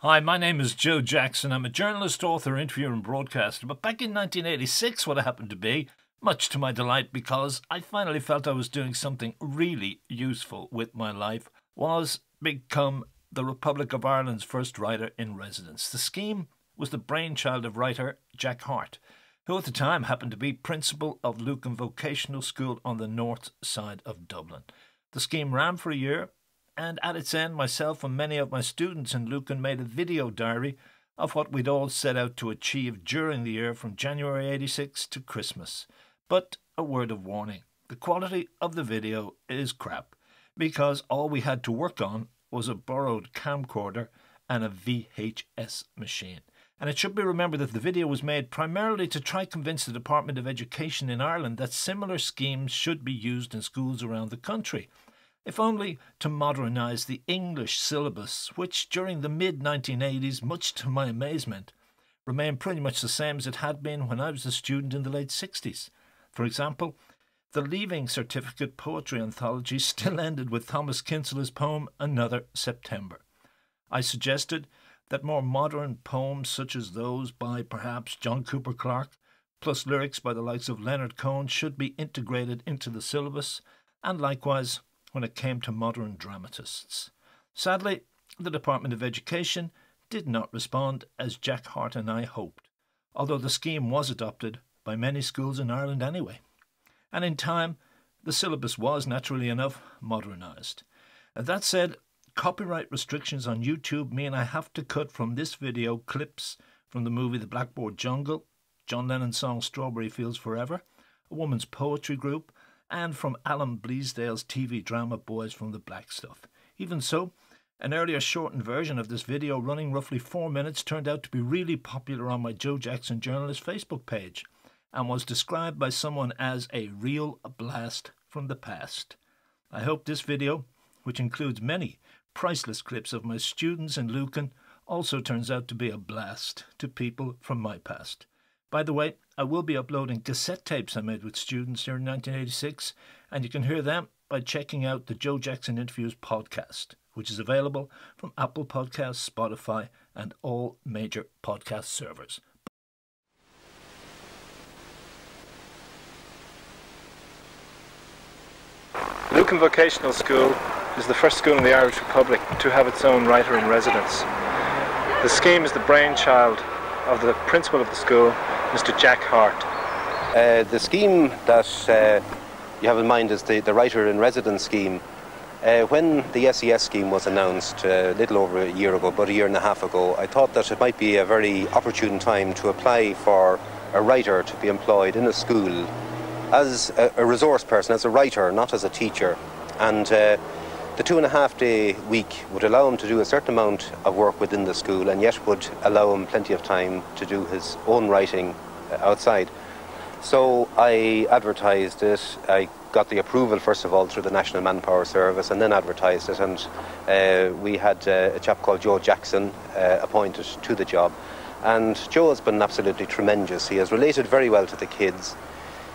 Hi, my name is JoeJackson. I'm a journalist, author, interviewer and broadcaster. But back in 1986, what happened to be, much to my delight because I finally felt I was doing something really useful with my life, was become the Republic of Ireland's first writer in residence. The scheme was the brainchild of writer Jack Hart, who at the time happened to be principal of Lucan Vocational School on the north side of Dublin. The scheme ran for a year, and at its end, myself and many of my students in Lucan made a video diary of what we'd all set out to achieve during the year from January 86 to Christmas. But a word of warning, the quality of the video is crap, because all we had to work on was a borrowed camcorder and a VHS machine. And it should be remembered that the video was made primarily to try to convince the Department of Education in Ireland that similar schemes should be used in schools around the country, if only to modernise the English syllabus, which during the mid-1980s, much to my amazement, remained pretty much the same as it had been when I was a student in the late 60s. For example, the Leaving Certificate Poetry Anthology still ended with Thomas Kinsella's poem Another September. I suggested that more modern poems such as those by perhaps John Cooper Clarke, plus lyrics by the likes of Leonard Cohen, should be integrated into the syllabus, and likewise when it came to modern dramatists. Sadly, the Department of Education did not respond as Jack Hart and I hoped, although the scheme was adopted by many schools in Ireland anyway. And in time, the syllabus was, naturally enough, modernised. That said, copyright restrictions on YouTube mean I have to cut from this video clips from the movie The Blackboard Jungle, John Lennon's song Strawberry Fields Forever, a woman's poetry group, and from Alan Bleasdale's TV drama Boys from the Black Stuff. Even so, an earlier shortened version of this video running roughly 4 minutes turned out to be really popular on my Joe Jackson Journalist Facebook page and was described by someone as a real blast from the past. I hope this video, which includes many priceless clips of my students in Lucan, also turns out to be a blast to people from my past. By the way, I will be uploading cassette tapes I made with students here in 1986, and you can hear them by checking out the Joe Jackson Interviews podcast, which is available from Apple Podcasts, Spotify, and all major podcast servers. Lucan Vocational School is the first school in the Irish Republic to have its own writer in residence. The scheme is the brainchild of the principal of the school, Mr. Jack Hart. The scheme that you have in mind is the writer in residence scheme. When the SES scheme was announced a little over a year ago, about a year and a half ago, I thought that it might be a very opportune time to apply for a writer to be employed in a school as a resource person, as a writer, not as a teacher. And the 2.5-day week would allow him to do a certain amount of work within the school and yet would allow him plenty of time to do his own writing outside. So I advertised it. I got the approval first of all through the National Manpower Service and then advertised it, and we had a chap called JoeJackson appointed to the job. And Joe has been absolutely tremendous. He has related very well to the kids.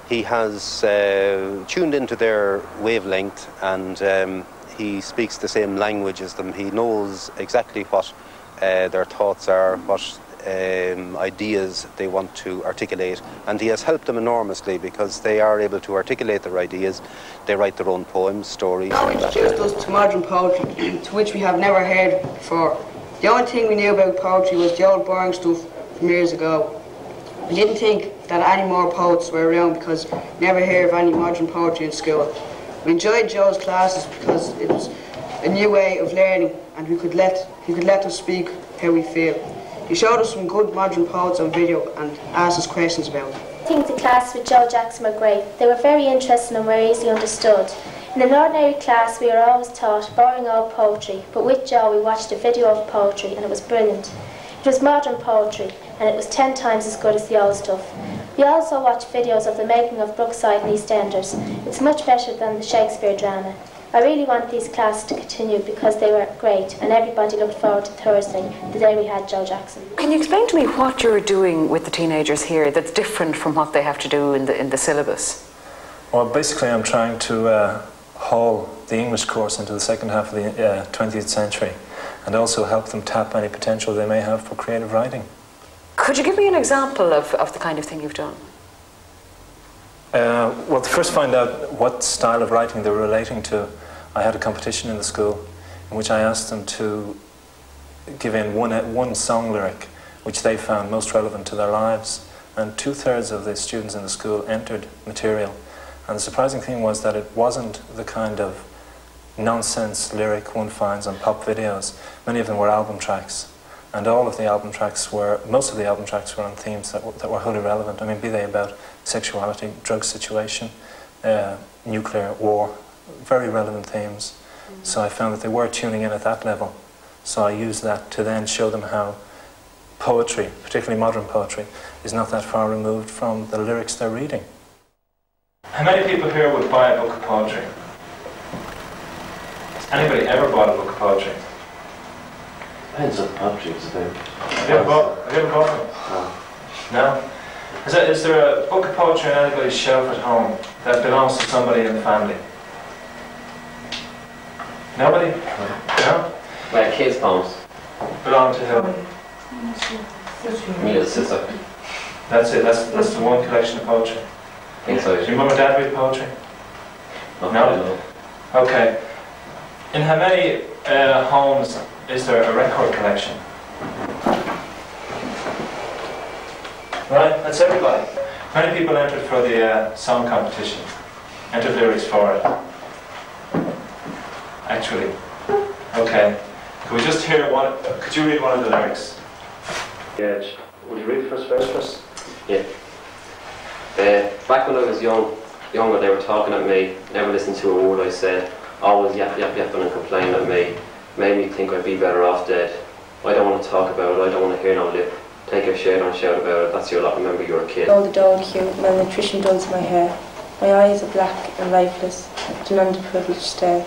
He has tuned into their wavelength, and he speaks the same language as them. He knows exactly what their thoughts are, what ideas they want to articulate, and he has helped them enormously because they are able to articulate their ideas. They write their own poems, stories. Now introduced us to modern poetry, to which we have never heard before. The only thing we knew about poetry was the old boring stuff from years ago. We didn't think that any more poets were around because we never heard of any modern poetry in school. We enjoyed Joe's classes because it was a new way of learning, and he could let us speak how we feel. He showed us some good modern poets on video and asked us questions about it. I think the class with Joe Jackson were great. They were very interesting and were easily understood. In an ordinary class we were always taught boring old poetry, but with Joe we watched a video of poetry and it was brilliant. It was modern poetry and it was 10 times as good as the old stuff. We also watched videos of the making of Brookside and EastEnders. It's much better than the Shakespeare drama. I really want these classes to continue because they were great and everybody looked forward to Thursday, the day we had Joe Jackson. Can you explain to me what you're doing with the teenagers here that's different from what they have to do in the syllabus? Well, basically I'm trying to haul the English course into the second half of the 20th century, and also help them tap any potential they may have for creative writing. Could you give me an example of the kind of thing you've done? Well, to first find out what style of writing they were relating to, I had a competition in the school in which I asked them to give in one song lyric which they found most relevant to their lives, and 2/3 of the students in the school entered material. And the surprising thing was that it wasn't the kind of nonsense lyric one finds on pop videos. Many of them were album tracks, and most of the album tracks were on themes that were wholly relevant. I mean, be they about sexuality, drug situation, nuclear war, very relevant themes. So I found that they were tuning in at that level. So I used that to then show them how poetry, particularly modern poetry, is not that far removed from the lyrics they're reading. How many people here would buy a book of poetry? Has anybody ever bought a book of poetry? Depends on poetry, it's about. Have you ever bought them? No? Is there a book of poetry on anybody's shelf at home that belongs to somebody in the family? Nobody? No? Like kids' poems. Belong to who? Me and sister. That's it, that's the one collection of poetry. I think so. Does your mum and dad read poetry? No? Okay. In how many homes is there a record collection? Right, that's everybody. How many people entered for the song competition? Entered lyrics for it? Actually. Okay. Could we just hear could you read one of the lyrics? Yeah. Would you read the first verse for us? Yeah. Back when I was younger, they were talking at me, never listened to a word I said, always yapping and complaining at me, made me think I'd be better off dead. I don't want to talk about it, I don't want to hear no lip. Take your shit on, shout about it, that's your lot, remember you're a kid. All the dog hue, malnutrition dulls my hair. My eyes are black and lifeless, with an underprivileged stare.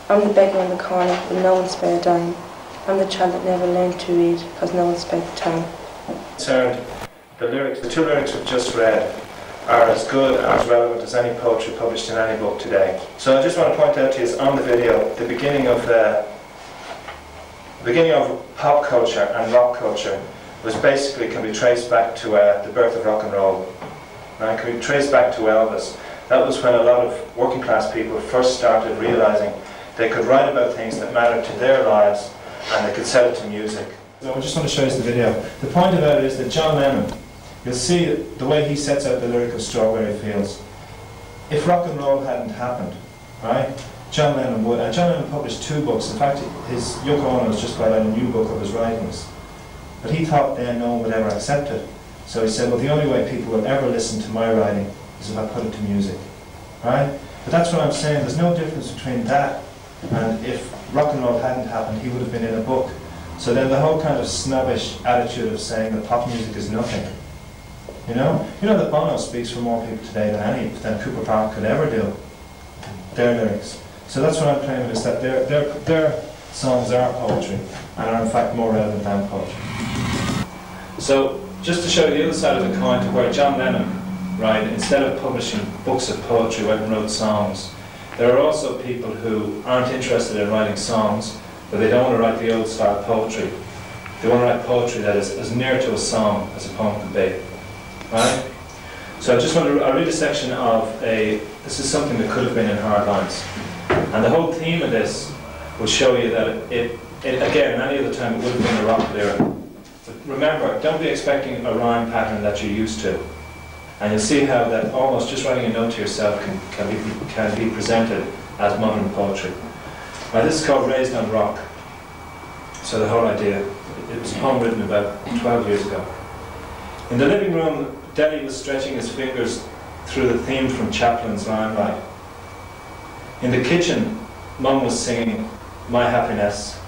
I'm the beggar in the corner, with no one spare a dime. I'm the child that never learned to read, because no one spared the time. The two lyrics we've just read are as good and as relevant as any poetry published in any book today. So I just want to point out to you on the video, the beginning of pop culture and rock culture was basically, can be traced back to the birth of rock and roll. Right? Can be traced back to Elvis. That was when a lot of working class people first started realizing they could write about things that mattered to their lives and they could sell it to music. So I just want to show you the video. The point about it is that John Lennon, you'll see the way he sets out the lyric of Strawberry Fields. If rock and roll hadn't happened, right, John Lennon would. And John Lennon published 2 books. In fact, his Yoko Ono has just brought out a new book of his writings. But he thought then no one would ever accept it. So he said, well, the only way people will ever listen to my writing is if I put it to music. Right? But that's what I'm saying. There's no difference between that and if rock and roll hadn't happened, he would have been in a book. So then the whole kind of snobbish attitude of saying that pop music is nothing. You know that Bono speaks for more people today than Cooper Park could ever do. Their lyrics. So that's what I'm claiming, is that their songs are poetry and are in fact more relevant than poetry. So just to show you the other side of the coin, to where John Lennon, right, instead of publishing books of poetry, went and wrote songs. There are also people who aren't interested in writing songs, but they don't want to write the old style poetry. They want to write poetry that is as near to a song as a poem can be. Right? So I just want to read a section of this is something that could have been in Hard Lines. And the whole theme of this will show you that it again, any other time it would have been a rock lyric. But remember, don't be expecting a rhyme pattern that you're used to. And you'll see how that almost just writing a note to yourself can be presented as modern poetry. Now this is called Raised on Rock. So the whole idea, it was a poem written about 12 years ago. In the living room, Daddy was stretching his fingers through the theme from Chaplin's Limelight. In the kitchen, Mum was singing My Happiness.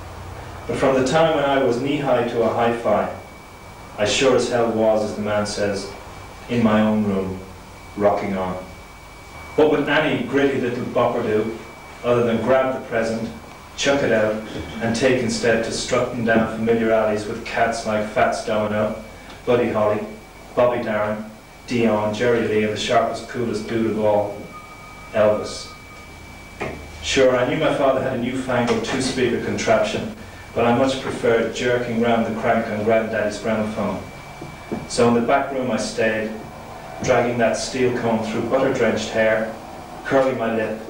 But from the time when I was knee-high to a hi-fi, I sure as hell was, as the man says, in my own room, rocking on. What would any gritty little bopper do, other than grab the present, chuck it out, and take instead to strutting down familiar alleys with cats like Fats Domino, Buddy Holly, Bobby Darin, Dion, Jerry Lee, and the sharpest, coolest dude of all, Elvis. Sure, I knew my father had a newfangled two-speaker contraption, but I much preferred jerking round the crank on Granddaddy's gramophone. So in the back room I stayed, dragging that steel comb through butter-drenched hair, curling my lip,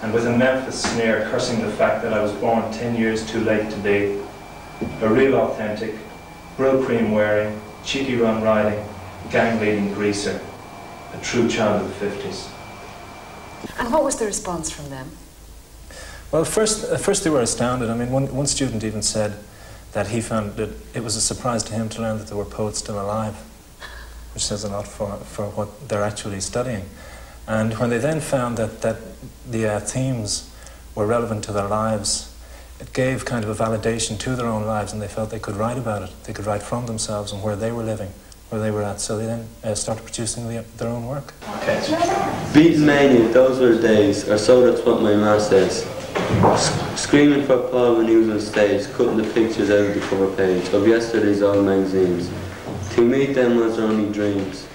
and with a Memphis sneer cursing the fact that I was born 10 years too late to be a real authentic, brill cream wearing, cheeky run riding, gang leading greaser, a true child of the 50s. And what was the response from them? Well, at first they were astounded. I mean, one student even said that he found that it was a surprise to him to learn that there were poets still alive, which says a lot for what they're actually studying. And when they then found that the themes were relevant to their lives, it gave kind of a validation to their own lives, and they felt they could write about it. They could write from themselves and where they were living, where they were at. So they then started producing their own work. Okay. Beatmania, those were the days, or so that's what my ma says. Screaming for Paul when he was on stage, cutting the pictures out of the cover page of yesterday's old magazines. To meet them was only dreams.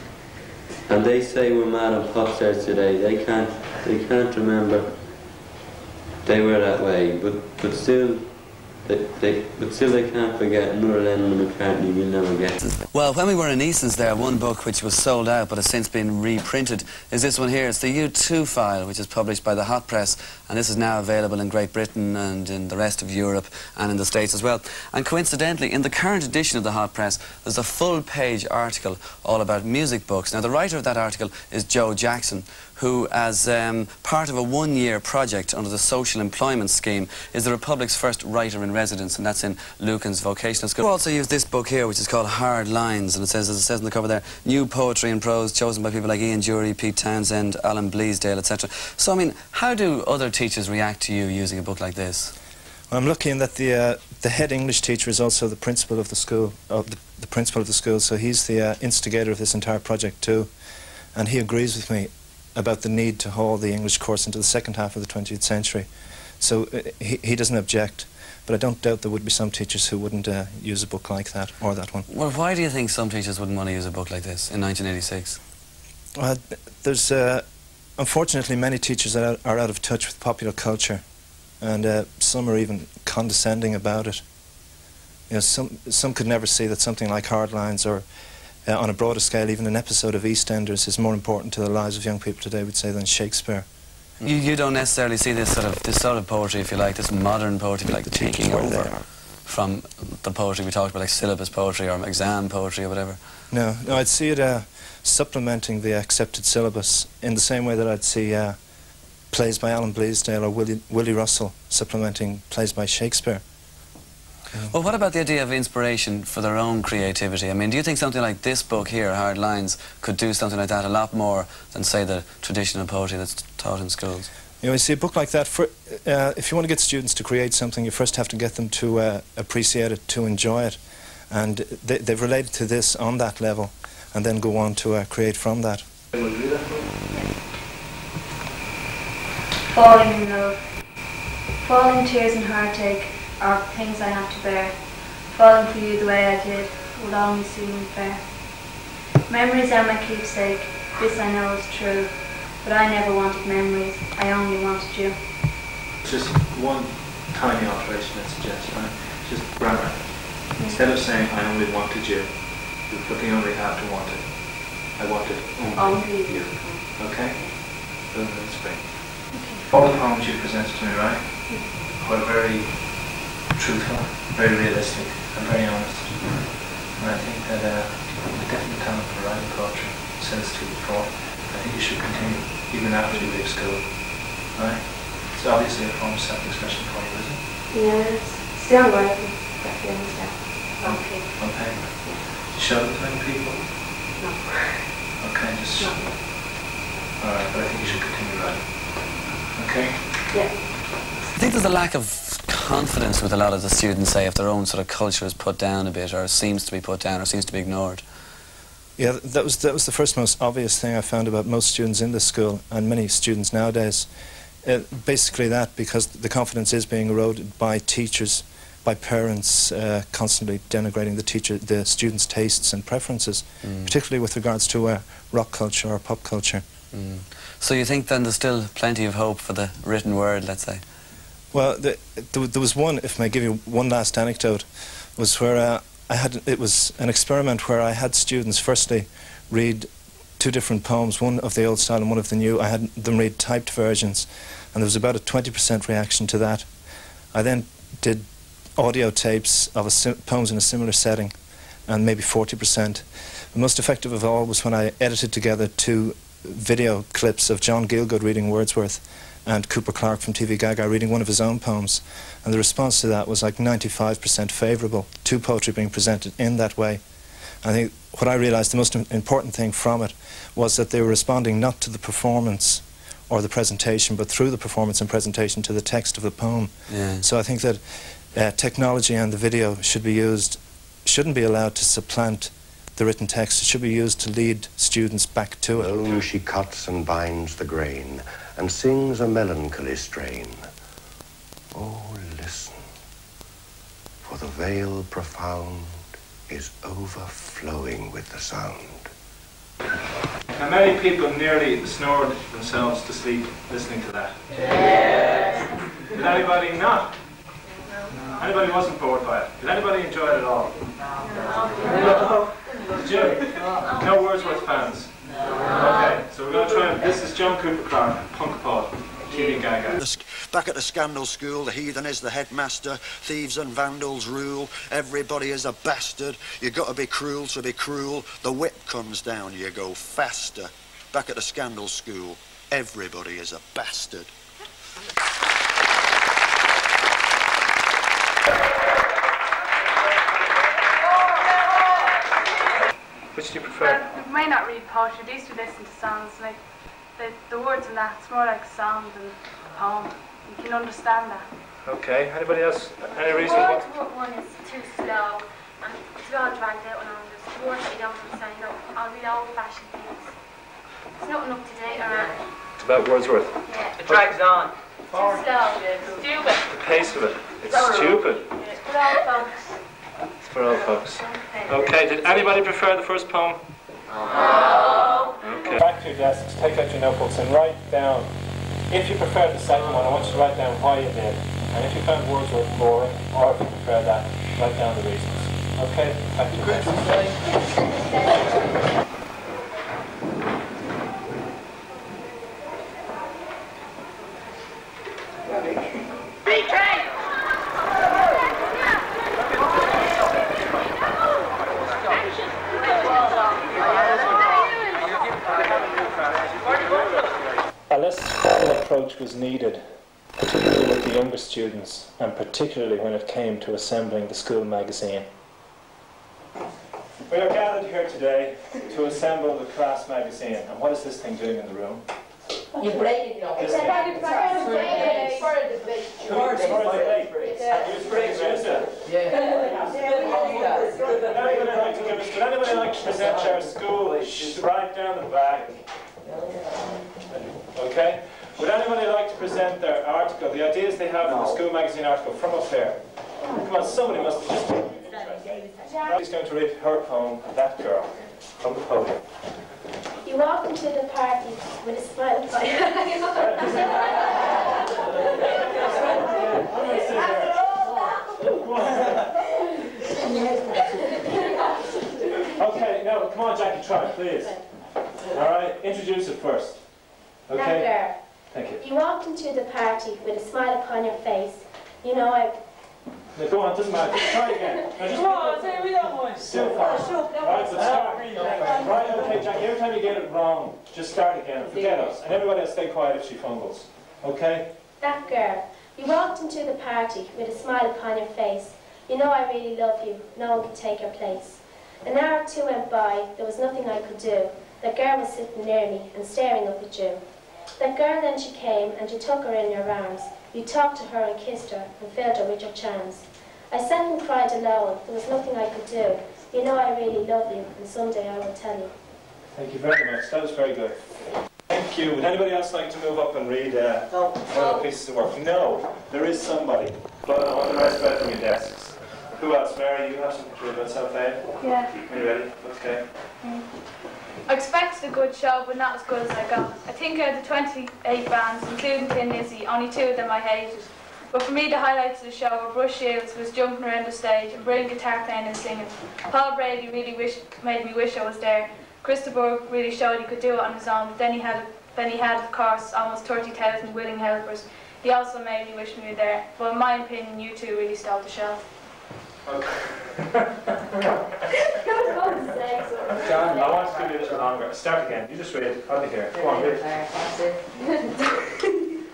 And they say we're mad on pop stars today. They can't remember they were that way, but still they can't forget another Lennon and McCartney we'll never get. Well, when we were in Eason's there, one book which was sold out but has since been reprinted is this one here. It's the U2 file, which is published by the Hot Press, and this is now available in Great Britain and in the rest of Europe and in the States as well. And coincidentally, in the current edition of the Hot Press, there's a full-page article all about music books. Now, the writer of that article is JoeJackson, who, as part of a one-year project under the Social Employment Scheme, is the Republic's first writer-in-residence, and that's in Lucan's vocational school. We also use this book here, which is called Hard Lines, and it says, as it says on the cover there, new poetry and prose chosen by people like Ian Dury, Pete Townsend, Alan Bleasdale, etc. So, I mean, how do other teachers react to you using a book like this? Well, I'm lucky in that the head English teacher is also the principal of the school, the principal of the school, so he's the instigator of this entire project too, and he agrees with me about the need to haul the English course into the second half of the 20th century. So he doesn't object, but I don't doubt there would be some teachers who wouldn't use a book like that, or that one. Well, why do you think some teachers wouldn't want to use a book like this in 1986? There's unfortunately many teachers that are out of touch with popular culture, and some are even condescending about it. You know, some could never see that something like Hard Lines, or on a broader scale, even an episode of EastEnders is more important to the lives of young people today, would say, than Shakespeare. You don't necessarily see this sort of poetry, if you like, this modern poetry, if you like, taking over from the poetry we talked about, like syllabus poetry or exam poetry or whatever. No, I'd see it supplementing the accepted syllabus in the same way that I'd see plays by Alan Bleasdale or Willie Russell supplementing plays by Shakespeare. Well, what about the idea of inspiration for their own creativity? I mean, do you think something like this book here, Hard Lines, could do something like that a lot more than, say, the traditional poetry that's taught in schools? You know, you see a book like that, if you want to get students to create something, you first have to get them to appreciate it, to enjoy it. And they've related to this on that level, and then go on to create from that. Falling in love. Falling tears and heartache are things I have to bear. Falling for you the way I did would only seem unfair. Memories are my keepsake, this I know is true, but I never wanted memories, I only wanted you. Just one tiny alteration I'd suggest, right? Just grammar. Instead of saying I only wanted you, you're putting only after wanted. I wanted only you. Okay? That's great. All the poems you presented to me, right, were very truthful, very realistic, and very honest. And I think that the definite talent for writing poetry, I said this to you before, I think you should continue even after you leave school. Right? It's obviously a form of self-expression for you, isn't it? Yes, still writing, definitely, yeah. Okay. On paper. You show it to many people? No. Okay, just no. Alright, but I think you should continue writing. Okay? Yeah. I think there's a lack of confidence with a lot of the students, say, if their own sort of culture is put down a bit, or seems to be put down, or seems to be ignored. Yeah, that was the first most obvious thing I found about most students in this school, and many students nowadays. Basically that, because the confidence is being eroded by teachers, by parents constantly denigrating the students' tastes and preferences, particularly with regards to rock culture or pop culture. So you think then there's still plenty of hope for the written word, let's say? Well, there was one, if I may give you one last anecdote, was where it was an experiment where I had students firstly read two different poems, one of the old style and one of the new. I had them read typed versions, and there was about a 20% reaction to that. I then did audio tapes of poems in a similar setting, and maybe 40%. The most effective of all was when I edited together two video clips of John Gielgud reading Wordsworth and Cooper Clarke from TV Gaga reading one of his own poems, and the response to that was like 95% favourable to poetry being presented in that way. I think what I realised, the most important thing from it was that they were responding not to the performance or the presentation, but through the performance and presentation to the text of the poem. Yeah. So I think that technology and the video shouldn't be allowed to supplant the written text. It should be used to lead students back to it. Alone she cuts and binds the grain and sings a melancholy strain. Oh, listen, for the veil profound is overflowing with the sound. Now, many people nearly snored themselves to sleep listening to that. Yes. Did anybody not? Anybody wasn't bored by it? Did anybody enjoy it at all? No. Did you? No Wordsworth fans? Okay, so we're going to try and... This is John Cooper Clarke, punk poet, TV Gaga. Back at the scandal school, the heathen is the headmaster, thieves and vandals rule, everybody is a bastard, you got to be cruel to be cruel, the whip comes down, you go faster. Back at the scandal school, everybody is a bastard. Which do you prefer? We might not read poetry, at least we listen to songs, like the words in that, it's more like a song than a poem. You can understand that. Okay, anybody else? Any reason? Wordsworth one is too slow and it's all dragged out and on. There's words that you don't understand, you know, all the old-fashioned things. It's nothing up to date or anything. It's about Wordsworth. Yeah. It drags on. Too slow. Stupid. The pace of it. It's stupid. It's for old folks. It's for old folks. Okay, did anybody prefer the first poem? No. Okay. Back to your desks, take out your notebooks and write down. If you prefer the second one, I want you to write down why you did. And if you found Wordsworth boring, or if you prefer that, write down the reasons. Okay, back to your desks. A less formal approach was needed, particularly with the younger students, and particularly when it came to assembling the school magazine. We are gathered here today to assemble the class magazine. And what is this thing doing in the room? You break it, you know. This thing. For a debate. For a debate. You break it. Would anybody like to present our school? It's right down the back. Okay. Would anybody like to present their article, the ideas they have in the school magazine article from up there? Come on, somebody must have just been interested. He's going to read her poem, That Girl, from the podium. You walk into the party with a smile on Okay, now come on, Jackie, try it, please. All right, introduce it first. Okay. That girl. Thank you. You walked into the party with a smile upon your face. You know No, go on, doesn't matter. Just try again. Now, just still fast. Right, so start. Right, okay, Jackie, every time you get it wrong, just start again. Forget us. And everybody else stay quiet if she fumbles. Okay? that girl. You walked into the party with a smile upon your face. You know I really love you. No one can take your place. An hour or two went by. There was nothing I could do. That girl was sitting near me and staring up at you. That girl then she came and you took her in your arms. You talked to her and kissed her and filled her with your charms. I sat and cried alone. There was nothing I could do. You know I really love you and someday I will tell you. Thank you very much. That was very good. Thank you. Would anybody else like to move up and read one of the pieces of work? No. There is somebody. But I want the rest read from your desks. Who else? Mary, you have something to read about self-aid? Yeah. Are you ready? Okay. I expected a good show, but not as good as I got. I think out of the 28 bands, including Tin Lizzy, only 2 of them I hated. But for me, the highlights of the show were Bruce Shields, who was jumping around the stage, and brilliant guitar playing and singing. Paul Brady really made me wish I was there. Christopher really showed he could do it on his own, but then he had, of course, almost 30,000 willing helpers. He also made me wish we were there. But in my opinion, you two really stole the show. Okay. John, I want to give you a little longer. Start again. You just read. Out of here. Go on, read.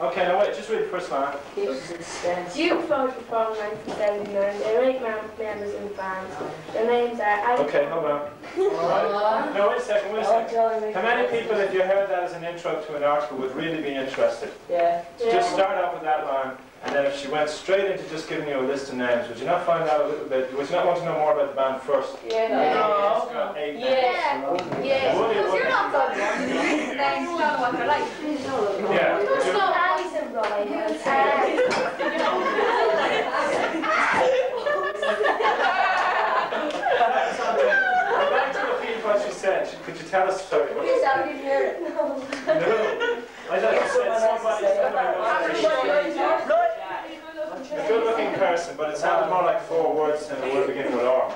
Okay, now wait, just read the first line. You folks performed 1979. There are 8 members in the band. Their names are... Okay, hold on. Alright. No, wait a second, How many people, if you heard that as an intro to an article, would really be interested? Yeah. So just start off with that line, and then if she went straight into just giving you a list of names, would you not find out a little bit, would you not want to know more about the band first? Yeah. No. It's got 8 names. Yeah. Because you're not going to names, you know what they're like. Yeah. There's no Alison Roy. What she said. Could you tell us? Sorry. Yes, I didn't hear it. No. I thought you said a good-looking person, but it sounded more like 4 words than a word beginning with R.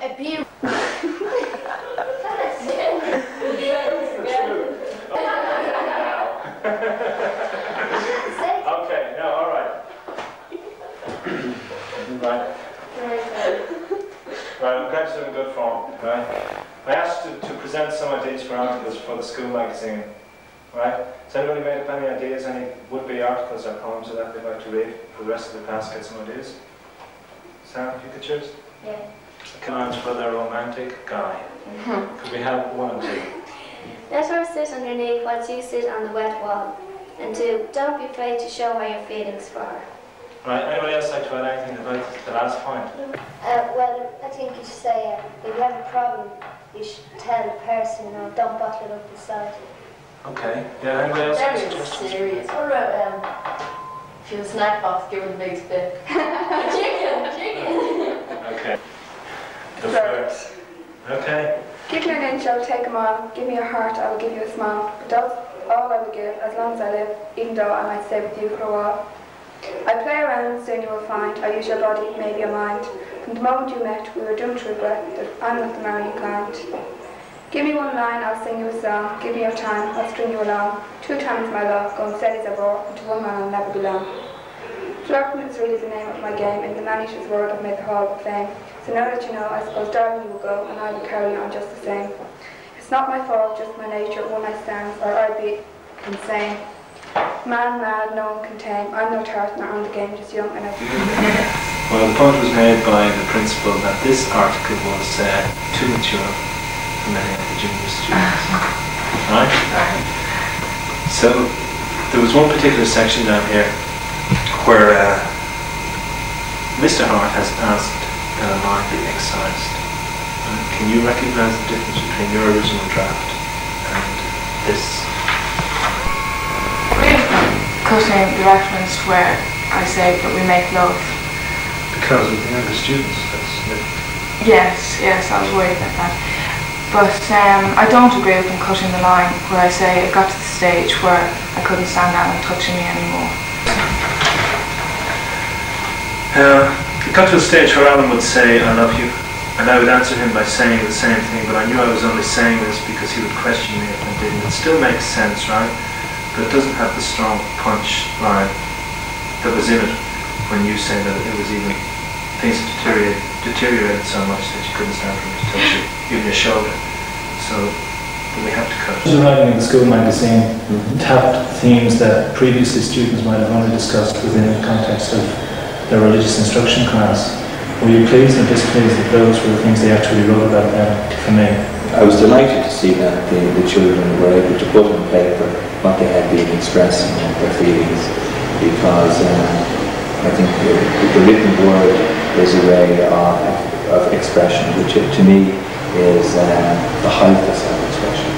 Okay, no, all right. Right, I'm glad you're in good form, right? I asked you to present some ideas for articles for the school magazine, right? Has anybody made up any ideas, any would-be articles or poems that they'd like to read for the rest of the class? Get some ideas? Sam, if you could choose? Yeah. Commands for the romantic guy. Could we have 1 and 2? Let her sit underneath whilst you sit on the wet wall. And 2, don't be afraid to show her your feelings for her. Right, anybody else like to add anything about the last point? Well, I think you should say, if you have a problem, you should tell the person, you know, don't bottle it up inside. Okay, yeah, anybody else? Very serious. What about, if you have a snack box, give her the big spit. Chicken! Okay. The first. Okay. Give me an inch, I'll take them on. Give me your heart, I will give you a smile. But that's all I will give, as long as I live, even though I might stay with you for a while. I play around, soon you will find. I use your body, maybe your mind. From the moment you met, we were doomed to regret that I'm not the marrying kind. Give me 1 line, I'll sing you a song. Give me your time, I'll string you along. 2 times my love, going steady as a bore. And to 1 man I'll never belong. Flirting is really the name of my game. In the managers' world I've made the hall of fame. So now that you know, I suppose darling you will go, and I will carry on just the same. It's not my fault, just my nature, one night stands, or I'd be insane. Man mad, no one can tame. I'm no tart, not on the game, just young and I Well, the point was made by the principal that this article was too mature for many of the junior students. Right? So, there was one particular section down here where Mr. Hart has asked that a line be excised. Can you recognise the difference between your original draft and this? Cutting the reference where I say that we make love. Because of the younger students, that's it. Yes, I was worried about that. But I don't agree with them cutting the line where I say it got to the stage where I couldn't stand Alan touching me anymore. It got to a stage where Alan would say, I love you, and I would answer him by saying the same thing, but I knew I was only saying this because he would question me if I didn't. It still makes sense, right? But it doesn't have the strong punch line that was in it when you say that it was even, things deteriorated so much that you couldn't stand for him to touch you, even your shoulder. So we have to cut. The writing in the school magazine tapped themes that previously students might have only discussed within the context of their religious instruction class. Were you pleased or displeased that those were the things they actually wrote about them for me? I was delighted to see that the children were able to put on paper what they had been expressing, their feelings, because I think the written word is a way of expression, which to me is the height of self-expression.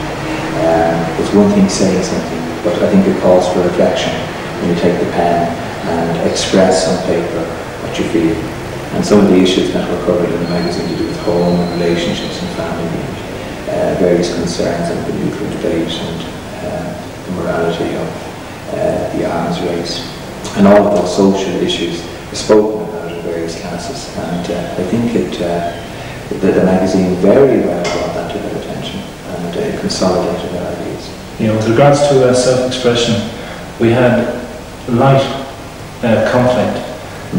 It's one thing saying something, but I think it calls for reflection when you take the pen and express on paper what you feel. And some of the issues that were covered in the magazine to do with home and relationships and family various concerns and the nuclear debate and the morality of the arms race. And all of those social issues are spoken about in various classes. And I think the magazine very well brought that to their attention and consolidated their ideas. You know, with regards to self-expression, we had light conflict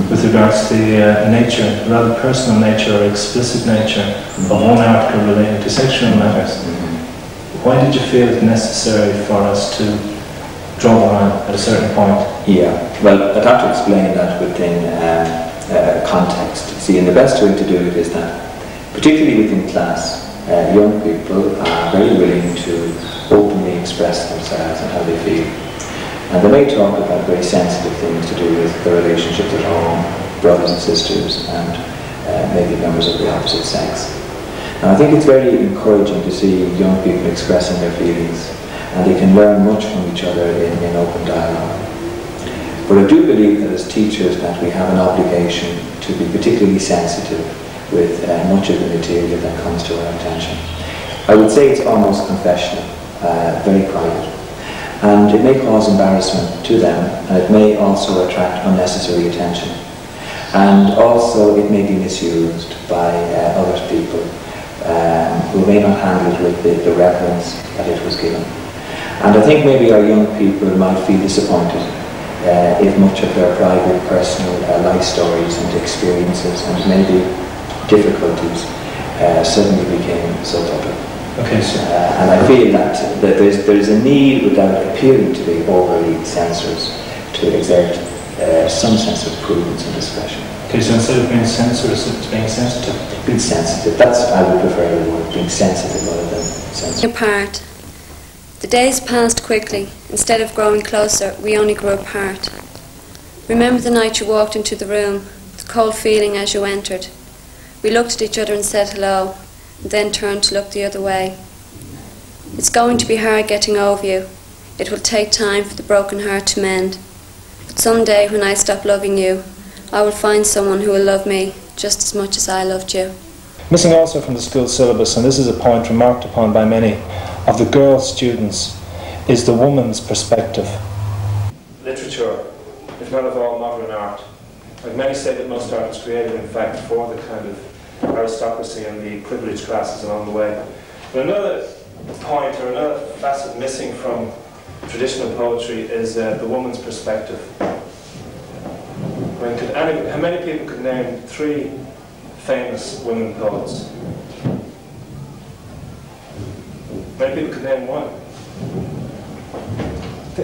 with regards to the nature, rather personal nature or explicit nature of one article relating to sexual matters. Why did you feel it necessary for us to draw the line at a certain point? Yeah, well, I'd have to explain that within context. See, and the best way to do it is that, particularly within class, young people are very willing to openly express themselves and how they feel. And they may talk about very sensitive things to do with their relationships at home, brothers and sisters, and maybe members of the opposite sex. And I think it's very encouraging to see young people expressing their feelings, and they can learn much from each other in open dialogue. But I do believe that as teachers that we have an obligation to be particularly sensitive with much of the material that comes to our attention. I would say it's almost confessional, very private. And it may cause embarrassment to them, and it may also attract unnecessary attention. And also it may be misused by other people who may not handle it with the reverence that it was given. And I think maybe our young people might feel disappointed if much of their private, personal life stories and experiences and maybe difficulties suddenly became so public. Okay, so and I feel that there's a need, without appearing to be overly censors, to exert some sense of prudence and discretion. Okay, so instead of being censors, it's being sensitive? Being sensitive. That's, I would prefer the word, being sensitive rather than sensitive. Apart. The days passed quickly. Instead of growing closer, we only grew apart. Remember the night you walked into the room, the cold feeling as you entered. We looked at each other and said hello, and then turned to look the other way. It's going to be hard getting over you. It will take time for the broken heart to mend. But someday when I stop loving you, I will find someone who will love me just as much as I loved you. Missing also from the school syllabus, and this is a point remarked upon by many of the girl students, is the woman's perspective. Literature, if not of all modern art. Like many say that most art was created, in fact, for the kind of aristocracy and the privileged classes along the way. But another point, or another facet missing from traditional poetry is the woman's perspective. I mean, how many people could name 3 famous women poets? Many people could name 1.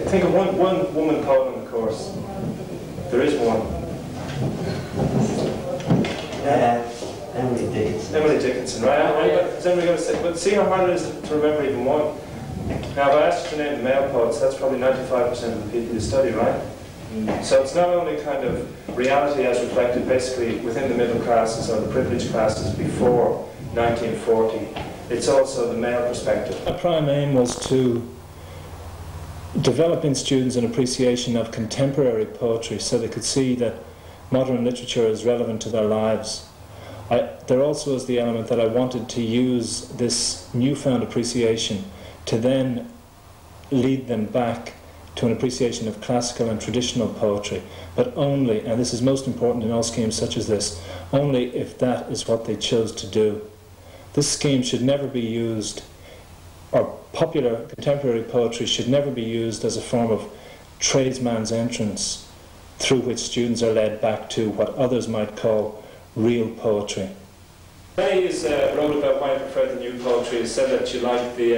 Think of one woman poet on the course. There is one. Emily Dickinson. Emily Dickinson, right? Is anybody going to say? But see how hard it is to remember even one. Now, if I asked you to name the male poets, that's probably 95% of the people you study, right? So it's not only kind of reality as reflected basically within the middle classes or the privileged classes before 1940, it's also the male perspective. My prime aim was to develop in students an appreciation of contemporary poetry so they could see that modern literature is relevant to their lives. There also is the element that I wanted to use this newfound appreciation to then lead them back to an appreciation of classical and traditional poetry, but only, and this is most important in all schemes such as this, only if that is what they chose to do. This scheme should never be used, or popular contemporary poetry should never be used as a form of tradesman's entrance through which students are led back to what others might call real poetry. Many wrote about why I prefer the new poetry, said that you like the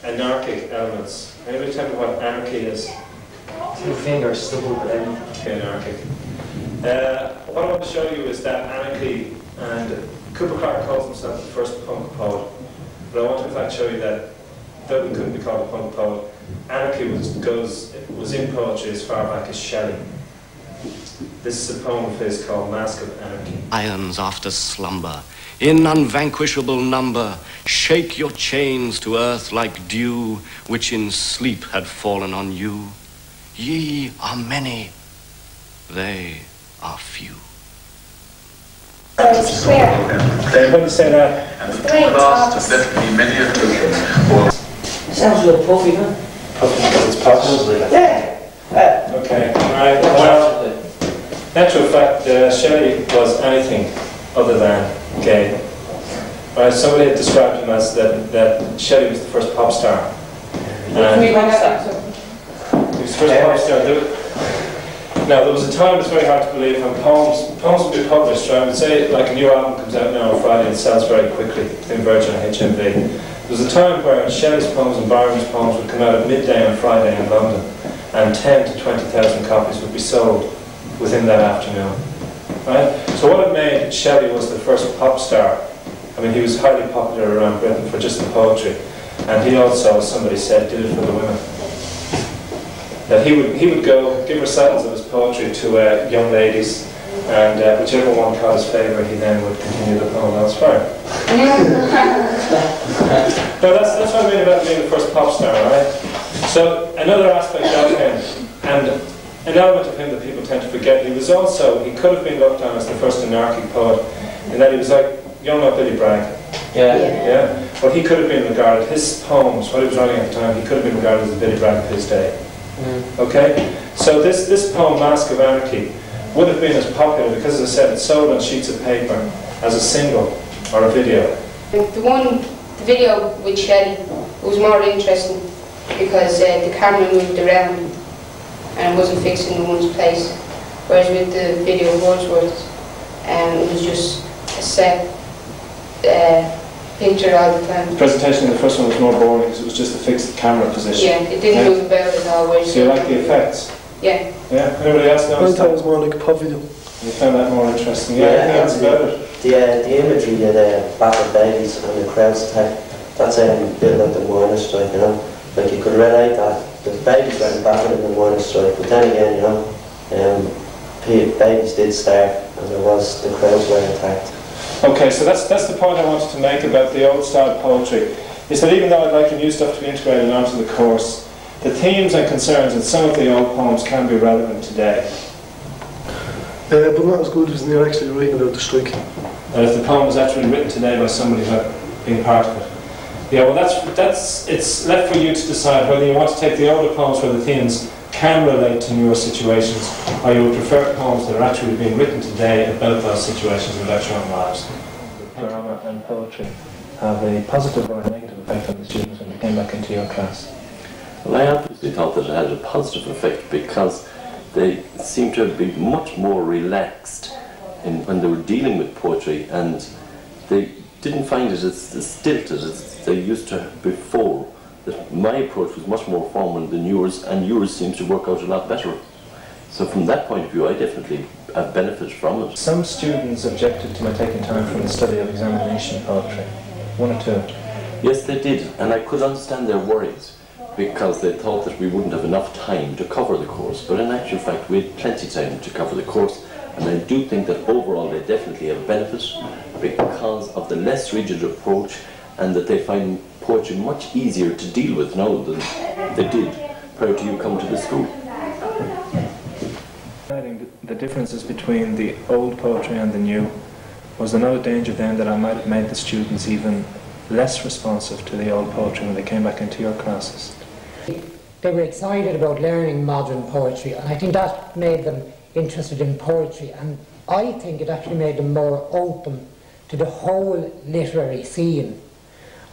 anarchic elements. Anybody tell me what anarchy is? 2 fingers stuck over them. Okay, anarchic. What I want to show you is that anarchy, and Cooper Clarke calls himself the first punk poet, but I want to in fact show you that though he couldn't be called a punk poet, anarchy was in poetry as far back as Shelley. This is a poem of his called Mask of Anarchy. Irons after slumber, in unvanquishable number, shake your chains to earth like dew, which in sleep had fallen on you. Ye are many, they are few. It's queer. When you say that, and the two last have left me many a token. Sounds a little puffy, huh? Puffy because it's popular. Yeah. Okay, alright, well, in actual fact, Shelley was anything other than gay. Right, somebody had described him as that Shelley was the first pop star. And he was the first pop star. Now, there was a time, it's very hard to believe, when poems would be published. So I would say, like, a new album comes out now on Friday and sells very quickly within Virgin and HMV. There was a time where Shelley's poems and Byron's poems would come out at midday on Friday in London, and 10 to 20,000 copies would be sold within that afternoon. Right? So what it made Shelley was the first pop star. I mean, he was highly popular around Britain for just the poetry, and he also, as somebody said, did it for the women. That he would go give recitals of his poetry to young ladies, and whichever one caught his favourite, he then would continue the poem elsewhere. No, that's what I mean about being the first pop star, right? So another aspect of him, and an element of him that people tend to forget, he could have been looked on as the first anarchic poet, in that he was like young Billy Bragg. Yeah. But he could have been regarded, his poems, what he was writing at the time, he could have been regarded as the Billy Bragg of his day. Okay? So this poem, Mask of Anarchy, would have been as popular because, as I said, it sold on sheets of paper as a single or a video. The video with Shelley was more interesting because the camera moved around and it wasn't fixed in one's place. Whereas with the video of Wordsworth, it was just a set picture all the time. The presentation in the first one was more boring because it was just a fixed camera position. Yeah, it didn't move about at all. So you like the effects? Yeah. Yeah. Anybody else notice I thought it was more like a pop video. You found that more interesting? Yeah. Anything else about it? The imagery of the battle babies and the crowds attack, that's a bit like the miners' strike, you know. Like you could relate that the babies were battled in the miners' strike, but then again, you know, babies did starve and the crowds were attacked. Okay, so that's the point I wanted to make about the old style poetry, is that even though I'd like the new stuff to be integrated onto the course, the themes and concerns in some of the old poems can be relevant today. But not as good as when you're actually reading about the strike. And if the poem was actually written today by somebody who had been part of it. Yeah, well it's left for you to decide whether you want to take the older poems where the themes can relate to newer situations, or you would prefer poems that are actually being written today about those situations and about your own lives. Drama and poetry have a positive or a negative effect on the students when they came back into your class? Well, I obviously thought that it had a positive effect because they seemed to be much more relaxed when they were dealing with poetry, and they didn't find it as stilted as they used to before. That my approach was much more formal than yours, and yours seems to work out a lot better. So from that point of view, I definitely have benefited from it. Some students objected to my taking time from the study of examination poetry. One or two. Yes, they did, and I could understand their worries, because they thought that we wouldn't have enough time to cover the course, but in actual fact we had plenty of time to cover the course, and I do think that overall they definitely have benefit because of the less rigid approach, and that they find poetry much easier to deal with now than they did prior to you coming to the school. I think the differences between the old poetry and the new, was there no danger then that I might have made the students even less responsive to the old poetry when they came back into your classes? They were excited about learning modern poetry, and I think that made them interested in poetry, and I think it actually made them more open to the whole literary scene.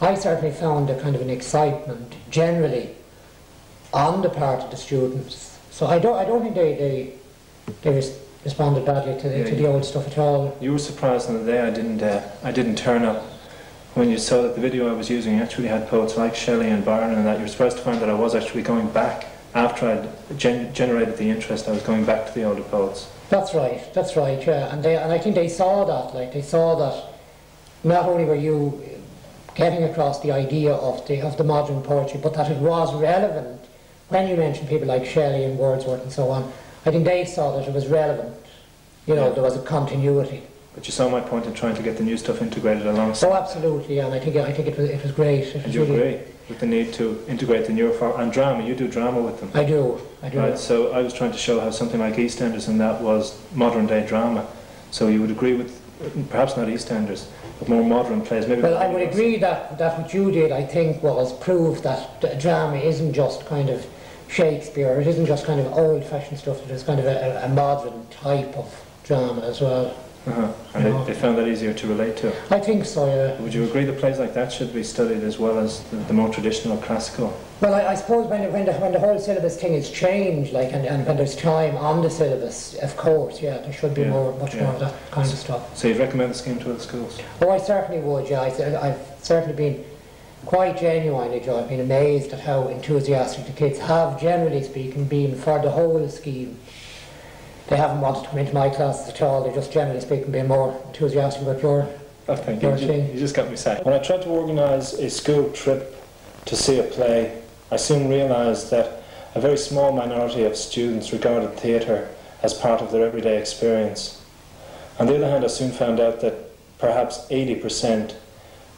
I certainly found a kind of an excitement generally on the part of the students. So I don't think they responded badly to the old stuff at all. You were surprised on the day I didn't turn up. When you saw that the video I was using actually had poets like Shelley and Byron, and that you were surprised to find that I was actually going back after I'd generated the interest. I was going back to the older poets. That's right, yeah. And I think they saw that. Like they saw that not only were you getting across the idea of the modern poetry, but that it was relevant. When you mentioned people like Shelley and Wordsworth and so on, I think they saw that it was relevant. You know, there was a continuity. But you saw my point in trying to get the new stuff integrated alongside. Oh, absolutely, and I think it was great. And you agree with the need to integrate the newer form and drama. You do drama with them. I do. Right, so I was trying to show how something like EastEnders and that was modern day drama. So you would agree with perhaps not EastEnders, but more modern plays. Maybe. Well, I would agree that what you did, I think, was prove that drama isn't just kind of Shakespeare, it isn't just kind of old-fashioned stuff, it is kind of a modern type of drama as well. And they found that easier to relate to? I think so, yeah. Would you agree that plays like that should be studied as well as the more traditional classical? Well, I suppose when the whole syllabus thing is changed, like, and when there's time on the syllabus, of course, yeah, there should be much more of that kind of stuff. So you'd recommend the scheme to other schools? Oh, I certainly would, yeah. I've certainly been quite genuinely, Joe. I've been amazed at how enthusiastic the kids have, generally speaking, been for the whole scheme. They haven't wanted to come into my classes at all. They're just, generally speaking, being more enthusiastic about your thing. You just got me sad. When I tried to organise a school trip to see a play, I soon realised that a very small minority of students regarded theatre as part of their everyday experience. On the other hand, I soon found out that perhaps 80%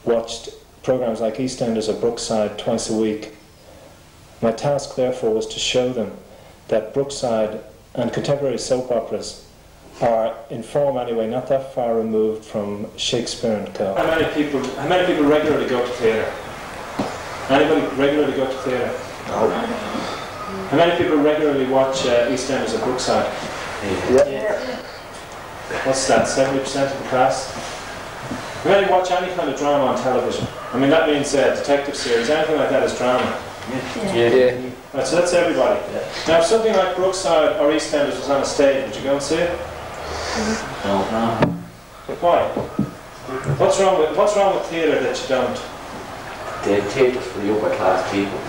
watched programmes like EastEnders or Brookside twice a week. My task, therefore, was to show them that Brookside and contemporary soap operas are, in form anyway, not that far removed from Shakespeare and Co. How many people regularly go to theatre? Anybody regularly go to theatre? No. How many people regularly watch EastEnders or Brookside? Yeah. What's that, 70% of the class? How many watch any kind of drama on television? I mean, that means detective series, anything like that is drama. Yeah. Right, so that's everybody. Yeah. Now, if something like Brookside or EastEnders was on a stage, would you go and see it? No. Why? What's wrong with theatre that you don't? The theatre's for the upper class people.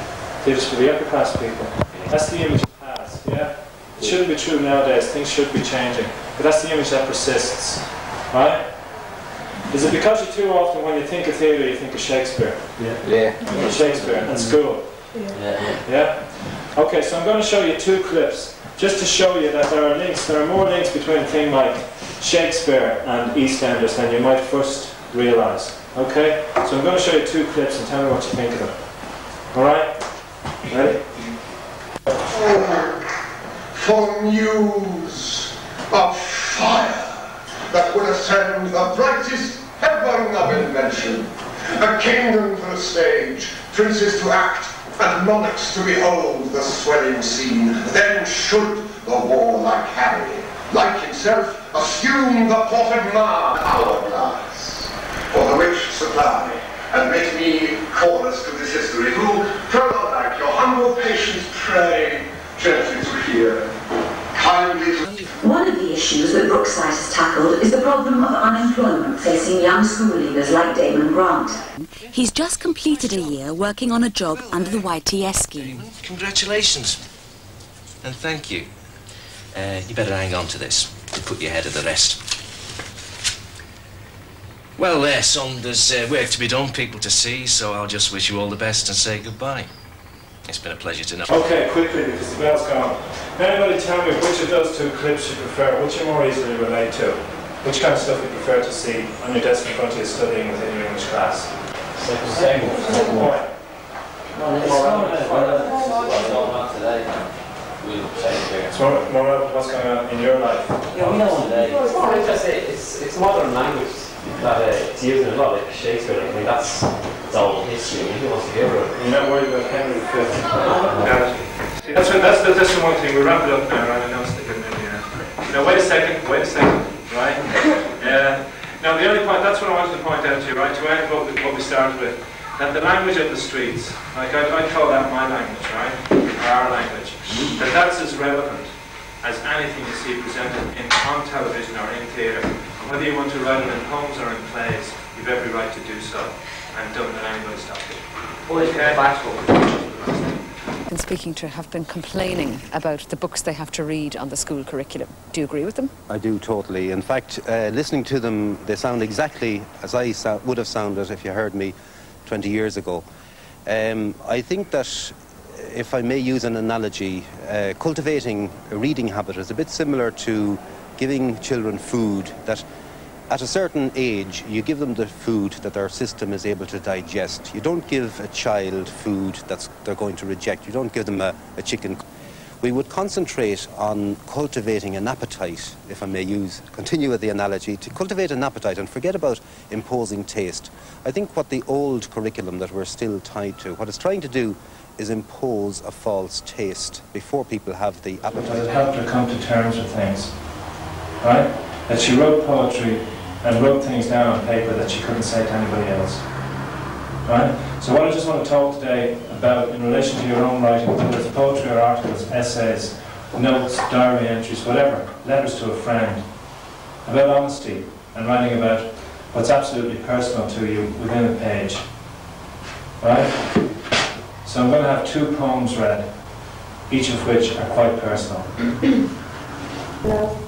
Theatre's for the upper class people. That's the image it has, yeah? It shouldn't be true nowadays, things should be changing. But that's the image that persists, right? Is it because you too often, when you think of theatre, you think of Shakespeare? Yeah. Shakespeare and school? Yeah? Okay, so I'm going to show you two clips, just to show you that there are links, there are more links between a thing like Shakespeare and EastEnders than you might first realise. Okay? So I'm going to show you two clips and tell me what you think of them. Alright? Ready? For news of fire that would ascend the brightest heaven of invention, a kingdom to the stage, princes to act, and monarchs to behold the swelling scene. Then should the warlike Harry, like himself, assume the potted man hourglass, for the rich supply, and make me chorus to this history, who, prologue your humble patience pray, gently to hear, kindly to... One of the issues that Brookside has tackled is the problem of unemployment facing young school leavers like Damon Grant. He's just completed a year working on a job under the YTS scheme. Congratulations. And thank you. You better hang on to this to put you ahead of the rest. Well, son, there's work to be done, people to see, so I'll just wish you all the best and say goodbye. It's been a pleasure to know. Okay, quickly, because the bell's gone. Anybody tell me which of those two clips you prefer, which you more easily relate to? Which kind of stuff you prefer to see on your desk in front of you studying within your English class? Second one. Why? It's more about what's going on in your life. Yeah, we know today. It's modern language that it's using a lot like Shakespeare. I mean, that's old history. Who wants to hear it? You're not worried about Henry V. That's the one thing. We'll wrap it up now, right? I know it's sticking in here. Now, wait a second, right? Now, the only point, that's what I wanted to point out to you, right? To end what we started with. That the language of the streets, like I'd call that my language, right? Or our language. That's as relevant as anything you see presented on television or in theatre. And whether you want to write it in poems or in plays, you've every right to do so. And don't let anybody stop you. Okay? Been speaking to have been complaining about the books they have to read on the school curriculum. Do you agree with them? I do, totally. In fact, listening to them, they sound exactly as I would have sounded if you heard me 20 years ago. I think that, if I may use an analogy, cultivating a reading habit is a bit similar to giving children food that at a certain age you give them the food that their system is able to digest. You don't give a child food that they're going to reject. You don't give them a chicken. we would concentrate on cultivating an appetite, if I may continue with the analogy, to cultivate an appetite and forget about imposing taste. I think what the old curriculum that we're still tied to, what it's trying to do is impose a false taste before people have the appetite. It helped her come to terms with things, right? That she wrote poetry and wrote things down on paper that she couldn't say to anybody else, right? So what I just want to talk today about in relation to your own writing, whether it's poetry or articles, essays, notes, diary entries, whatever, letters to a friend, about honesty and writing about what's absolutely personal to you within a page, right? So I'm going to have 2 poems read, each of which are quite personal. Love.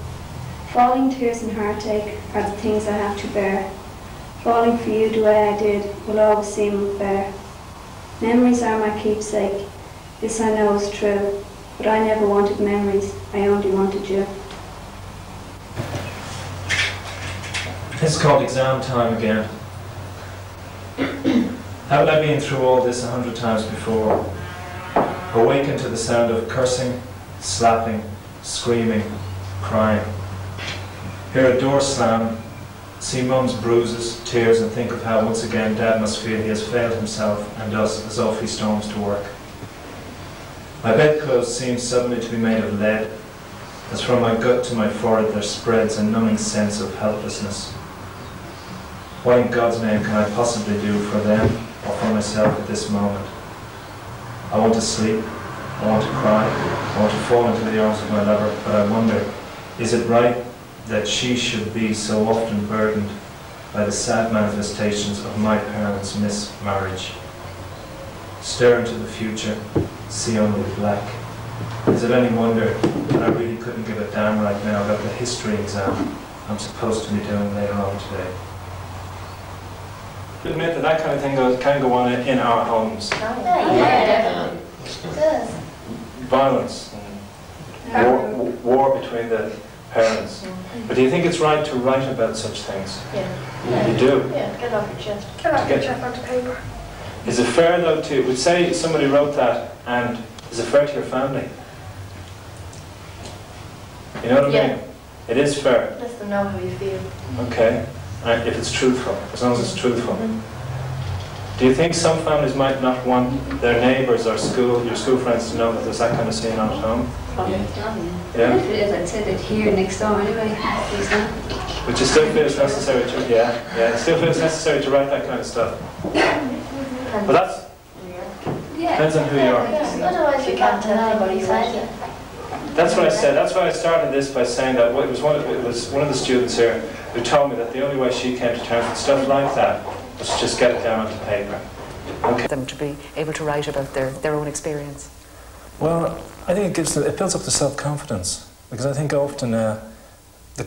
Falling tears and heartache are the things I have to bear. Falling for you the way I did will always seem unfair. Memories are my keepsake, this I know is true, but I never wanted memories, I only wanted you. It's called Exam Time Again. Haven't I been through all this 100 times before? Awakened to the sound of cursing, slapping, screaming, crying. Hear a door slam, see Mum's bruises, tears, and think of how once again Dad must feel he has failed himself and us as off he storms to work. My bedclothes seem suddenly to be made of lead, as from my gut to my forehead there spreads a numbing sense of helplessness. What in God's name can I possibly do for them or for myself at this moment? I want to sleep, I want to cry, I want to fall into the arms of my lover, but I wonder, is it right that she should be so often burdened by the sad manifestations of my parents' mismarriage? Stare into the future, see only black. Is it any wonder that I really couldn't give a damn right now about the history exam I'm supposed to be doing later on today? I admit that kind of thing can go on in our homes. Yeah. Good. Violence and war between the parents. But do you think it's right to write about such things? Yeah. You do? Yeah, get off your chest. Get off your chest onto paper. Is it fair though to, would say somebody wrote that, and is it fair to your family? You know what I mean? It is fair. Let them know how you feel. Okay. And if it's truthful, as long as it's truthful. Do you think some families might not want their neighbours or your school friends to know that there's that kind of scene on at home? Yeah. If it is, I'd say that here next door anyway. But you still feel it's necessary to, it still feels necessary to write that kind of stuff. But that's, depends on who you are. Otherwise you can't tell anybody side. That's what I said. That's why I started this by saying that it was one of the students here who told me that the only way she came to terms with stuff like that was to just get it down onto paper. Okay. Them to be able to write about their own experience. Well, I think it builds up the self-confidence, because I think often the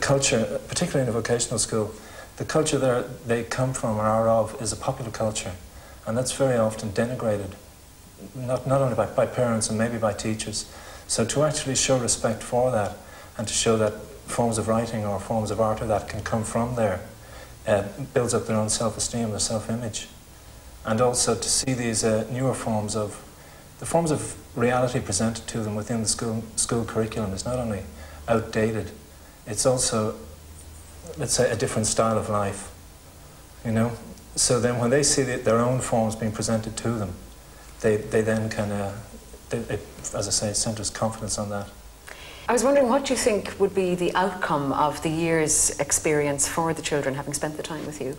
culture, particularly in a vocational school, the culture that they come from or are of is a popular culture, and that's very often denigrated, not only by parents and maybe by teachers. So to actually show respect for that, and to show that forms of writing or forms of art or that can come from there, builds up their own self-esteem, their self-image. And also to see these newer forms of, the forms of reality presented to them within the school curriculum is not only outdated, it's also, let's say, a different style of life, you know? So then when they see their own forms being presented to them, they then kind of, as I say, it centres confidence on that. I was wondering what you think would be the outcome of the year's experience for the children having spent the time with you?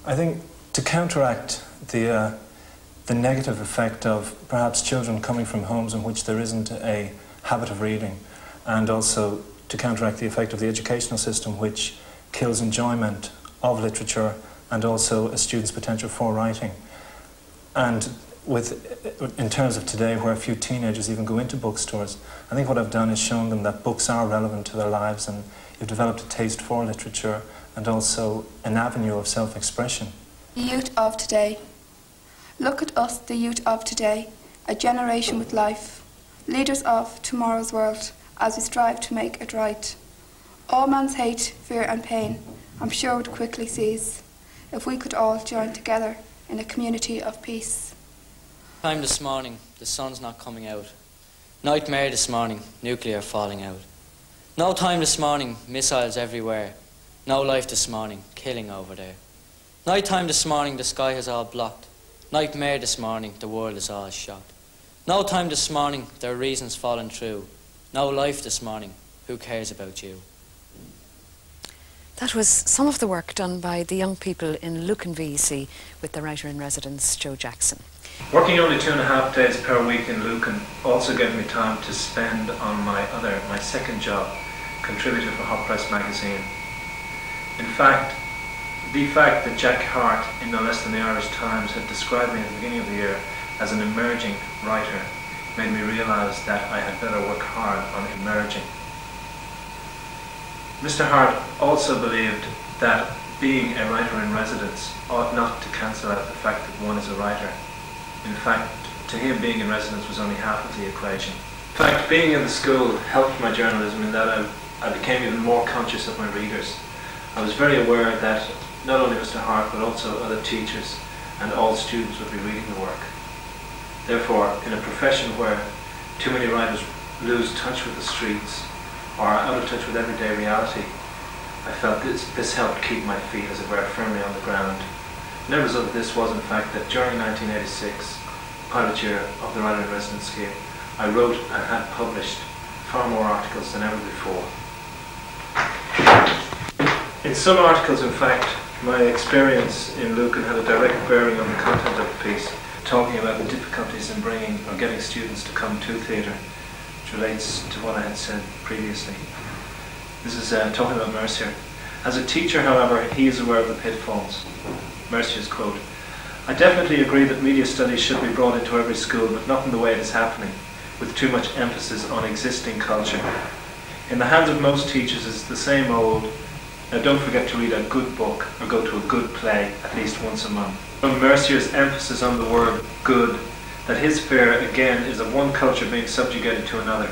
I think to counteract the negative effect of perhaps children coming from homes in which there isn't a habit of reading, and also to counteract the effect of the educational system which kills enjoyment of literature and also a student's potential for writing. And in terms of today, where a few teenagers even go into bookstores, I think what I've done is shown them that books are relevant to their lives, and you've developed a taste for literature and also an avenue of self-expression. The youth of today. Look at us, the youth of today, a generation with life, leaders of tomorrow's world, as we strive to make it right. All man's hate, fear and pain, I'm sure would quickly cease, if we could all join together in a community of peace. Time this morning, the sun's not coming out. Nightmare this morning, nuclear falling out. No time this morning, missiles everywhere. No life this morning, killing over there. Night time this morning, the sky is all blocked. Nightmare this morning, the world is all shocked. No time this morning, there are reasons falling through. No life this morning, who cares about you? That was some of the work done by the young people in Lucan VEC with the writer-in-residence JoeJackson. Working only 2.5 days per week in Lucan also gave me time to spend on my second job, contributor for Hot Press magazine. In fact, the fact that Jack Hart, in no less than the Irish Times, had described me at the beginning of the year as an emerging writer made me realise that I had better work hard on emerging. Mr. Hart also believed that being a writer-in-residence ought not to cancel out the fact that one is a writer. In fact, to him, being in residence was only half of the equation. In fact, being in the school helped my journalism in that I became even more conscious of my readers. I was very aware that not only Mr. Hart, but also other teachers and all students would be reading the work. Therefore, in a profession where too many writers lose touch with the streets or are out of touch with everyday reality, I felt this helped keep my feet, as it were, firmly on the ground. The net result of this was, in fact, that during 1986, pilot year of the writer-in-residence scheme, I wrote and had published far more articles than ever before. In some articles, in fact, my experience in Lucan had a direct bearing on the content of the piece, talking about the difficulties in bringing or getting students to come to theatre, which relates to what I had said previously. This is talking about Mercier. As a teacher, however, he is aware of the pitfalls. Mercier's quote, "I definitely agree that media studies should be brought into every school, but not in the way it is happening, with too much emphasis on existing culture. In the hands of most teachers, it's the same old, now don't forget to read a good book or go to a good play at least once a month." From Mercier's emphasis on the word good, that his fear again is of one culture being subjugated to another.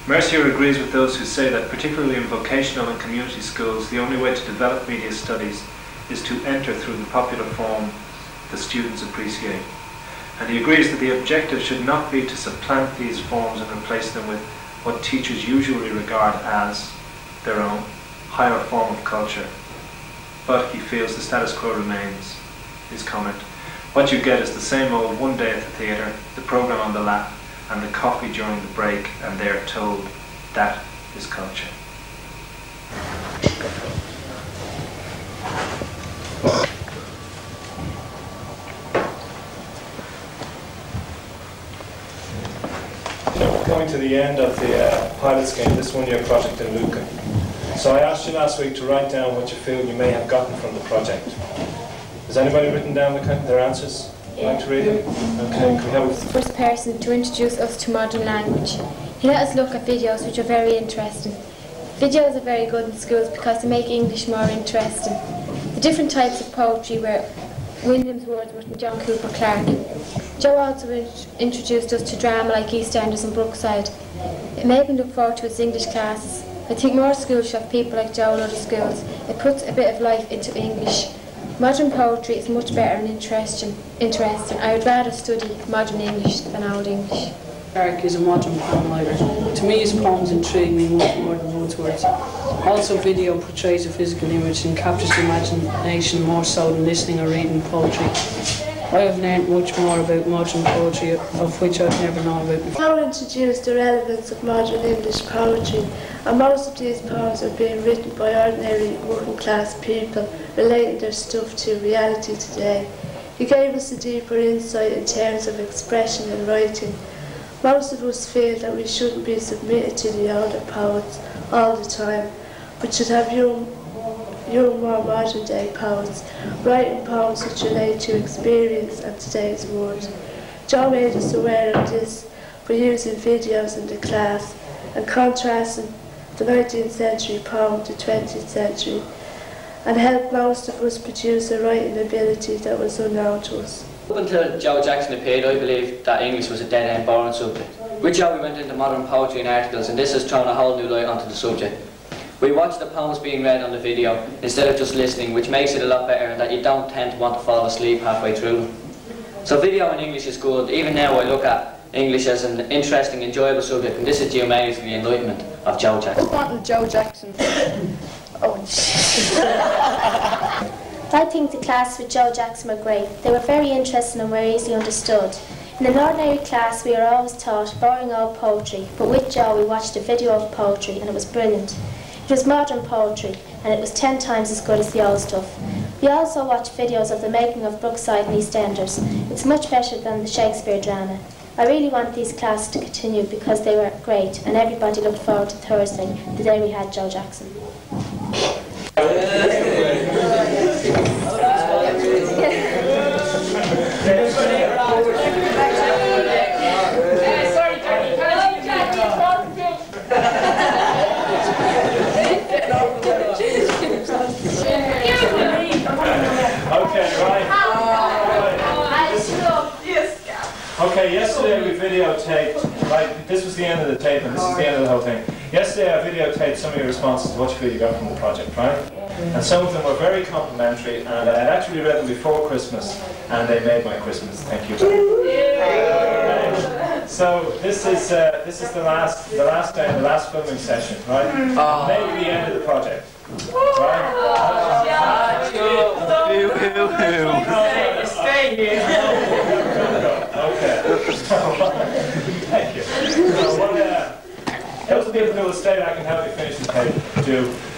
Mercier agrees with those who say that, particularly in vocational and community schools, the only way to develop media studies is to enter through the popular form the students appreciate. And he agrees that the objective should not be to supplant these forms and replace them with what teachers usually regard as their own higher form of culture. But he feels the status quo remains. His comment, "What you get is the same old one day at the theatre, the programme on the lap, and the coffee during the break, and they're told that is culture." Coming to the end of the pilot scheme, this one-year project in Lucan. So I asked you last week to write down what you feel you may have gotten from the project. Has anybody written down their answers? Yeah. Like to read them? Okay, can we have The first person to introduce us to modern language. He let us look at videos which are very interesting. Videos are very good in schools because they make English more interesting. The different types of poetry were William's Wordsworth and John Cooper Clarke. Joe also introduced us to drama like EastEnders and Brookside. It made me look forward to his English classes. I think more schools should have people like Joe in other schools. It puts a bit of life into English. Modern poetry is much better and interesting. I would rather study modern English than old English. Clarke is a modern poem writer. To me, his poems intrigue me much more than Wordsworth. Also, video portrays a physical image and captures the imagination more so than listening or reading poetry. I have learned much more about modern poetry, of which I've never known about before. Paul introduced the relevance of modern English poetry, and most of these poems are being written by ordinary working class people, relating their stuff to reality today. He gave us a deeper insight in terms of expression and writing. Most of us feel that we shouldn't be submitted to the older poets all the time, but should have young more modern day poets, writing poems which relate to experience and today's world. Joe made us aware of this by using videos in the class and contrasting the 19th century poem to 20th century, and helped most of us produce a writing ability that was unknown to us. Up until Joe Jackson appeared, I believed that English was a dead-end boring subject. With Joe we went into modern poetry and articles, and this has thrown a whole new light onto the subject. We watch the poems being read on the video instead of just listening, which makes it a lot better and that you don't tend to want to fall asleep halfway through them. So video in English is good. Even now I look at English as an interesting, enjoyable subject, and this is due mainly to the enlightenment of Joe Jackson. I wanted Joe Jackson. I think the class with Joe Jackson were great. They were very interesting and were easily understood. In an ordinary class we were always taught boring old poetry, but with Joe we watched a video of poetry and it was brilliant. It was modern poetry and it was 10 times as good as the old stuff. We also watched videos of the making of Brookside and EastEnders. It's much better than the Shakespeare drama. I really want these classes to continue because they were great and everybody looked forward to Thursday, the day we had Joe Jackson. Okay, yesterday we videotaped, right, this was the end of the tape and this is the end of the whole thing. Yesterday I videotaped some of your responses to what you feel you got from the project, right? And some of them were very complimentary and I had actually read them before Christmas and they made my Christmas, thank you. So this is the last day, the last filming session, right? Maybe the end of the project. Right? Stay here. Okay. Thank you. Those people who will stay, I can help you finish the tape.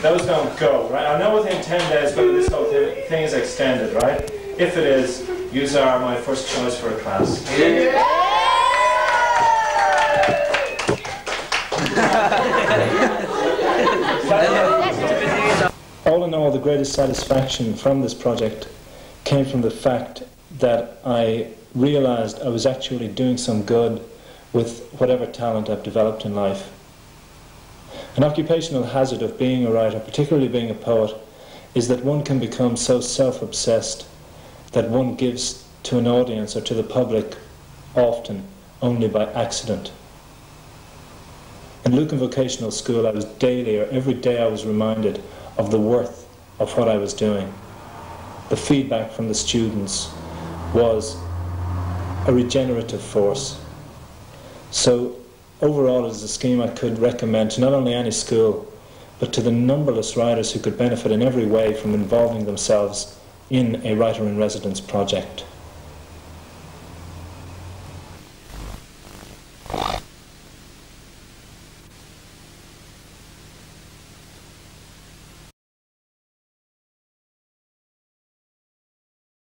Those don't go, right? I know within 10 days whether this whole thing is extended, right? If it is, you are my first choice for a class. All in all, the greatest satisfaction from this project came from the fact that I realized I was actually doing some good with whatever talent I've developed in life. An occupational hazard of being a writer, particularly being a poet, is that one can become so self-obsessed that one gives to an audience or to the public often only by accident. In Lucan Vocational School, I was daily or every day I was reminded of the worth of what I was doing. The feedback from the students was a regenerative force. So overall it is a scheme I could recommend to not only any school but to the numberless writers who could benefit in every way from involving themselves in a writer-in-residence project.